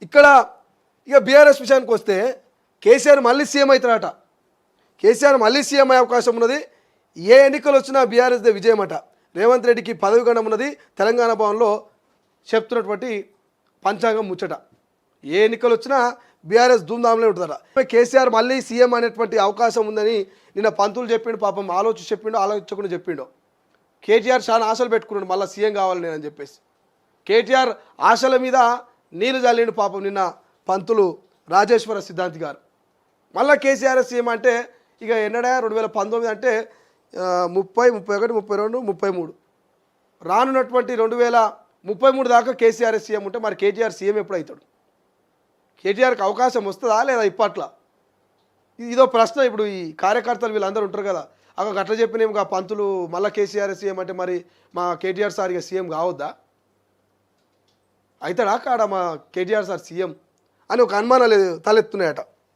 ఇక్కడ ఇక బీఆర్ఎస్ విషయానికి వస్తే కేసీఆర్ మళ్ళీ సీఎం అవుతారట. కేసీఆర్ మళ్ళీ సీఎం అయ్యే అవకాశం ఉన్నది. ఏ ఎన్నికలు వచ్చినా బీఆర్ఎస్దే విజయం అట. రేవంత్ రెడ్డికి పదవి గండం ఉన్నది. తెలంగాణ భవన్లో చెప్తున్నటువంటి పంచాంగం ముచ్చట. ఏ ఎన్నికలు వచ్చినా బీఆర్ఎస్ ధూమ్ధాంలో ఉంటుందట. కేసీఆర్ మళ్ళీ సీఎం అనేటువంటి అవకాశం ఉందని నిన్న పంతులు చెప్పిండు. పాపం ఆలోచించకుండా చెప్పిండు. కేటీఆర్ చాలా ఆశలు పెట్టుకున్నాడు మళ్ళీ సీఎం కావాలి నేనని చెప్పేసి. కేటీఆర్ ఆశల మీద నీళ్ళు చల్లిండు పాపం నిన్న పంతులు రాజేశ్వర సిద్ధాంతి గారు. మళ్ళీ కేసీఆర్ సీఎం అంటే ఇక ఎన్నడా 2019 అంటే 30, 31, 32, 33 రానున్నటువంటి 2033 దాకా కేసీఆర్ సీఎం ఉంటే మరి కేటీఆర్ సీఎం ఎప్పుడు అవుతాడు? కేటీఆర్కి అవకాశం వస్తుందా లేదా ఇప్పట్లో? ఇదో ప్రశ్న. ఇప్పుడు ఈ కార్యకర్తలు వీళ్ళందరూ ఉంటారు కదా, అట్లా చెప్పినేమో పంతులు మళ్ళీ కేసీఆర్ సీఎం అంటే మరి మా కేటీఆర్ సార్ ఇక సీఎం కావద్దా? అవుతాడా కాడా మా కేటీఆర్ సార్ సీఎం అని ఒక అనుమానాలు తలెత్తున్నాయట.